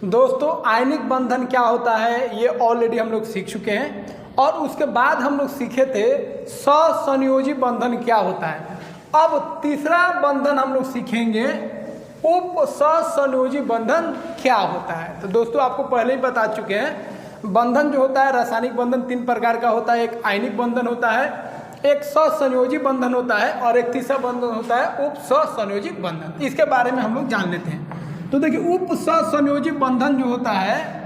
दोस्तों आयनिक बंधन क्या होता है ये ऑलरेडी हम लोग सीख चुके हैं, और उसके बाद हम लोग सीखे थे सहसंयोजी बंधन क्या होता है। अब तीसरा बंधन हम लोग सीखेंगे उप सहसंयोजी बंधन क्या होता है। तो दोस्तों आपको पहले ही बता चुके हैं, बंधन जो होता है रासायनिक बंधन 3 प्रकार का होता है। एक आयनिक बंधन होता है, एक सहसंयोजी बंधन होता है, और एक तीसरा बंधन होता है उप सहसंयोजी बंधन। इसके बारे में हम लोग जान लेते हैं। तो देखिए उप सहसंयोजी बंधन जो होता है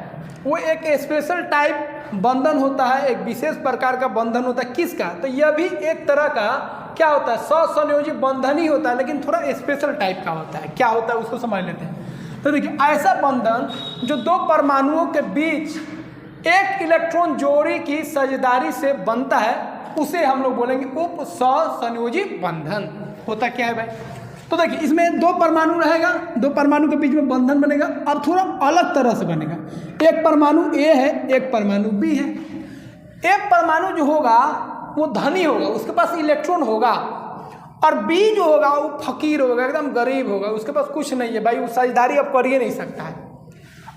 वो एक स्पेशल टाइप बंधन होता है, एक विशेष प्रकार का बंधन होता है। किसका? तो यह भी एक तरह का क्या होता है, सहसंयोजी बंधन ही होता है, लेकिन थोड़ा स्पेशल टाइप का होता है। क्या होता है उसको समझ लेते हैं। तो देखिए ऐसा बंधन जो 2 परमाणुओं के बीच एक इलेक्ट्रॉन जोड़ी की साझेदारी से बनता है उसे हम लोग बोलेंगे उप सहसंयोजी बंधन। होता क्या है भाई? तो देखिए इसमें 2 परमाणु रहेगा, 2 परमाणु के बीच में बंधन बनेगा। अब थोड़ा अलग तरह से बनेगा। एक परमाणु ए है, एक परमाणु बी है। एक परमाणु जो होगा वो धनी होगा, उसके पास इलेक्ट्रॉन होगा, और बी जो होगा वो फकीर होगा, एकदम गरीब होगा, उसके पास कुछ नहीं है भाई, वो साझेदारी अब कर ही नहीं सकता है।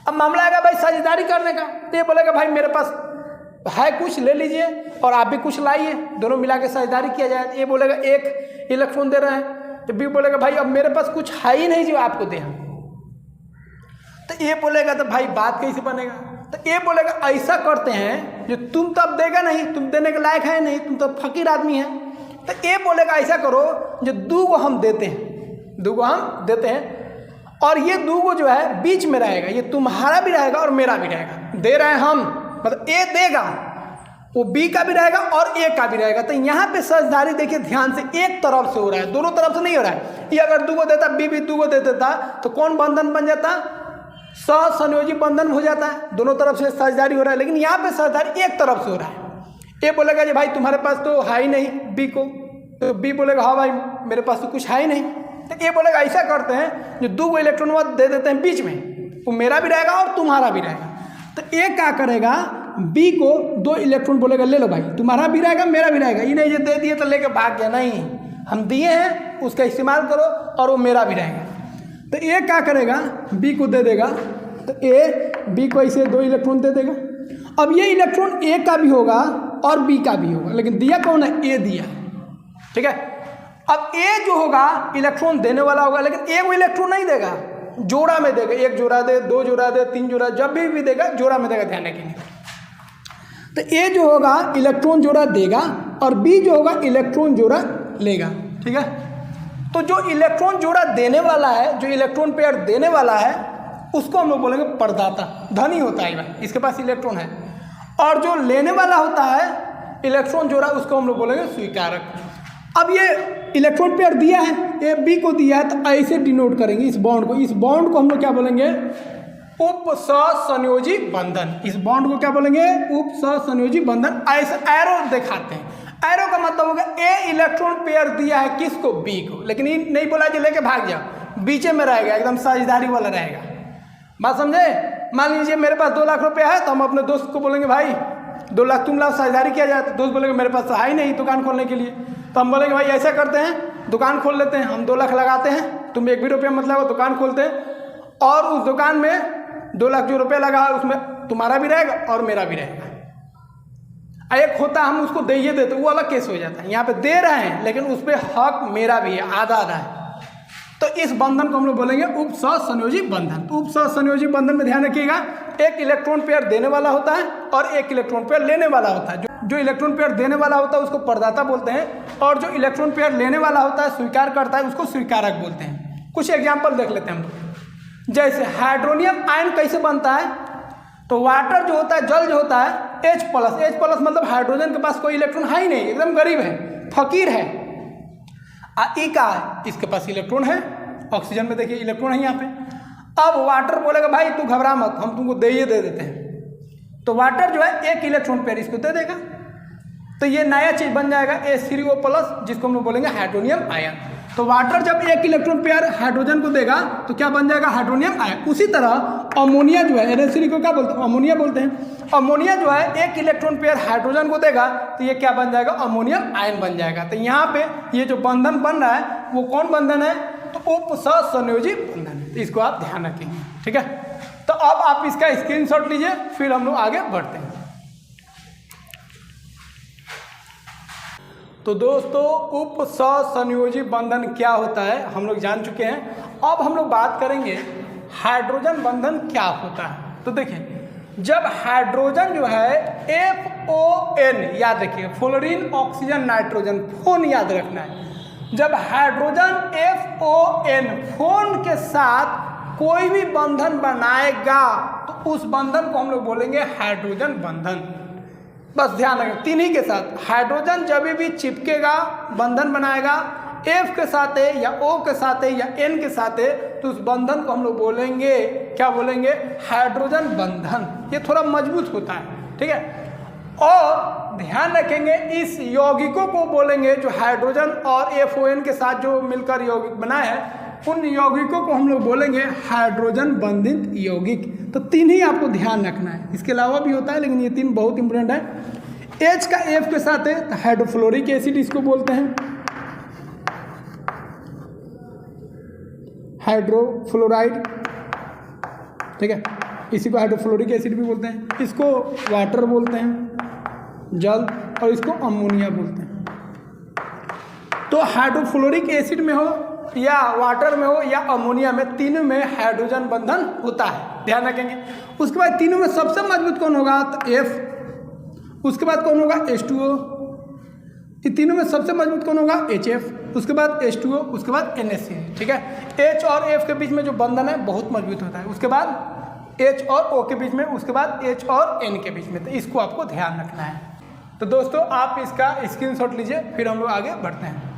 अब मामला आएगा भाई साझेदारी करने का, तो ये बोलेगा भाई मेरे पास है कुछ, ले लीजिए, और आप भी कुछ लाइए, दोनों मिला के साझेदारी किया जाए। ये बोलेगा एक इलेक्ट्रॉन दे रहे हैं, तो बी बोलेगा भाई अब मेरे पास कुछ है ही नहीं जो आपको दे हम। तो ये बोलेगा तो भाई बात कैसे बनेगा? तो ये बोलेगा ऐसा करते हैं जो तुम तो अब देगा नहीं, तुम देने के लायक है नहीं, तुम तो फकीर आदमी है। तो ये बोलेगा ऐसा करो जो 2 को हम देते हैं, 2 को हम देते हैं, और ये 2 को जो है बीच में रहेगा, ये तुम्हारा भी रहेगा और मेरा भी रहेगा। दे रहे हैं हम, मतलब ए देगा, वो बी का भी रहेगा और ए का भी रहेगा। तो यहाँ पे साझेदारी देखिए ध्यान से एक तरफ से हो रहा है, दोनों तरफ से नहीं हो रहा है। ये अगर 2 को देता, बी भी 2 को दे देता, तो कौन बंधन बन जाता? सहसंयोजी बंधन हो जाता है, दोनों तरफ से साझेदारी हो रहा है। लेकिन यहाँ पे साझेदारी एक तरफ से हो रहा है। ए बोलेगा जी भाई तुम्हारे पास तो है ही नहीं बी को, तो बी बोलेगा हाँ भाई मेरे पास तो कुछ है ही नहीं। तो ए बोलेगा ऐसा करते हैं जो 2 को इलेक्ट्रॉन दे देते हैं बीच में, वो मेरा भी रहेगा और तुम्हारा भी रहेगा। तो ए क्या करेगा, बी को 2 इलेक्ट्रॉन बोलेगा ले लो भाई, तुम्हारा भी रहेगा मेरा भी रहेगा। ये नहीं, ये दे दिए तो लेके भाग गया, नहीं, हम दिए हैं उसका इस्तेमाल करो और वो मेरा भी रहेगा। तो ए क्या करेगा, बी को दे देगा, तो ए बी को ऐसे 2 इलेक्ट्रॉन दे देगा। अब ये इलेक्ट्रॉन ए का भी होगा और बी का भी होगा, लेकिन दिया कौन है? ए दिया, ठीक है। अब ए जो होगा इलेक्ट्रॉन देने वाला होगा, लेकिन ए वो इलेक्ट्रॉन नहीं देगा, जोड़ा में देगा। 1 जोड़ा दे, 2 जोड़ा दे, 3 जोड़ा, जब भी देगा जोड़ा में देगा, ध्यान रखिए। तो ए जो होगा इलेक्ट्रॉन जोड़ा देगा और बी जो होगा इलेक्ट्रॉन जोड़ा लेगा, ठीक है। तो जो इलेक्ट्रॉन जोड़ा देने वाला है, जो इलेक्ट्रॉन पेयर देने वाला है, उसको हम लोग बोलेंगे प्रदाता, धनी होता है भाई, इसके पास इलेक्ट्रॉन है। और जो लेने वाला होता है इलेक्ट्रॉन जोड़ा, उसको हम लोग बोलेंगे स्वीकारक। अब ये इलेक्ट्रॉन पेयर दिया है, ए बी को दिया है, तो ऐसे डिनोट करेंगे इस बॉन्ड को। इस बॉन्ड को हम लोग क्या बोलेंगे? उप सहसंयोजी बंधन। इस बॉन्ड को क्या बोलेंगे? उप सहसंयोजी बंधन। ऐसे एरो दिखाते हैं। एरो का मतलब होगा ए इलेक्ट्रॉन पेयर दिया है किसको? बी को, लेकिन ये नहीं बोला कि लेके भाग जाओ, बीचे में रहेगा, एकदम साझेदारी वाला रहेगा। बात समझे? मान लीजिए मेरे पास 2 लाख रुपया है, तो हम अपने दोस्त को बोलेंगे भाई 2 लाख तुम लाओ, साझेदारी किया जाए। तो दोस्त बोलेंगे मेरे पास तो है ही नहीं दुकान खोलने के लिए, तो हम बोलेंगे भाई ऐसा करते हैं दुकान खोल लेते हैं, हम 2 लाख लगाते हैं, तुम 1 भी रुपया मत लगाओ, दुकान खोलते हैं, और उस दुकान में 2 लाख जो रुपया लगा है उसमें तुम्हारा भी रहेगा और मेरा भी रहेगा। एक होता हम उसको दे देते, वो अलग केस हो जाता है। यहाँ पे दे रहे हैं लेकिन उस पर हक मेरा भी है, आधा आधा है। तो इस बंधन को हम लोग बोलेंगे उप सहसंयोजी बंधन। उप सहसंयोजी बंधन में ध्यान रखिएगा, एक इलेक्ट्रॉन पेयर देने वाला होता है और एक इलेक्ट्रॉन पेयर लेने वाला होता है। जो इलेक्ट्रॉन पेयर देने वाला होता है उसको प्रदाता बोलते हैं, और जो इलेक्ट्रॉन पेयर लेने वाला होता है, स्वीकार करता है, उसको स्वीकारक बोलते हैं। कुछ एग्जाम्पल देख लेते हैं हम लोग। जैसे हाइड्रोनियम आयन कैसे बनता है? तो वाटर जो होता है, जल जो होता है, H+, मतलब हाइड्रोजन के पास कोई इलेक्ट्रॉन है ही नहीं, एकदम गरीब है, फकीर है। ई का है, इसके पास इलेक्ट्रॉन है, ऑक्सीजन में देखिए इलेक्ट्रॉन है यहाँ पे। अब वाटर बोलेगा भाई तू घबरा मत, हम तुमको दे देते हैं। तो वाटर जो है 1 इलेक्ट्रॉन पेयर इसको दे देगा, तो ये नया चीज बन जाएगा H3O+, जिसको हम लोग बोलेंगे हाइड्रोनियम आयन। तो वाटर जब 1 इलेक्ट्रॉन पेयर हाइड्रोजन को देगा तो क्या बन जाएगा? Hydronium ion. उसी तरह अमोनिया जो है, NH3 को क्या बोलते हैं? अमोनिया बोलते हैं। अमोनिया जो है 1 इलेक्ट्रॉन पेयर हाइड्रोजन को देगा तो ये क्या बन जाएगा? अमोनियम आयन बन जाएगा। तो यहाँ पे ये जो बंधन बन रहा है वो कौन बंधन है? तो उप सहसंयोजी बंधन है। तो इसको आप ध्यान रखेंगे, ठीक है। तो अब आप इसका स्क्रीनशॉट लीजिए, फिर हम लोग आगे बढ़ते हैं। तो दोस्तों उप सहसंयोजी बंधन क्या होता है हम लोग जान चुके हैं। अब हम लोग बात करेंगे हाइड्रोजन बंधन क्या होता है। तो देखिए, जब हाइड्रोजन जो है FON, याद रखिए, फ्लोरीन ऑक्सीजन नाइट्रोजन, फोन याद रखना है। जब हाइड्रोजन FON फोन के साथ कोई भी बंधन बनाएगा तो उस बंधन को हम लोग बोलेंगे हाइड्रोजन बंधन। बस ध्यान रखें, तीन के साथ हाइड्रोजन जब भी चिपकेगा, बंधन बनाएगा, F के साथ है या O के साथ है या N के साथ है, तो उस बंधन को हम लोग बोलेंगे, क्या बोलेंगे, हाइड्रोजन बंधन। ये थोड़ा मजबूत होता है, ठीक है। और ध्यान रखेंगे इस यौगिकों को बोलेंगे, जो हाइड्रोजन और FON के साथ जो मिलकर यौगिक बना है, उन यौगिकों को हम लोग बोलेंगे हाइड्रोजन बंधित यौगिक। तो तीन ही आपको ध्यान रखना है, इसके अलावा भी होता है लेकिन ये तीन बहुत इंपॉर्टेंट है। H का F के साथ है तो हाइड्रोफ्लोरिक एसिड इसको बोलते हैं, हाइड्रोफ्लोराइड, ठीक है, इसी को हाइड्रोफ्लोरिक एसिड भी बोलते हैं, इसको वाटर बोलते हैं, जल, और इसको अमोनिया बोलते हैं। तो हाइड्रोफ्लोरिक एसिड में हो या वाटर में हो या अमोनिया में, तीनों में हाइड्रोजन बंधन होता है, ध्यान रखेंगे। उसके बाद तीनों में सबसे मजबूत कौन होगा, तो F, उसके बाद कौन होगा H2O, ये तीनों में सबसे मजबूत कौन होगा HF, उसके बाद H2O, उसके बाद NaCl, ठीक है। H और F के बीच में जो बंधन है बहुत मजबूत होता है, उसके बाद H और O के बीच में, उसके बाद H और N के बीच में, तो इसको आपको ध्यान रखना है। तो दोस्तों आप इसका स्क्रीनशॉट लीजिए, फिर हम लोग आगे बढ़ते हैं।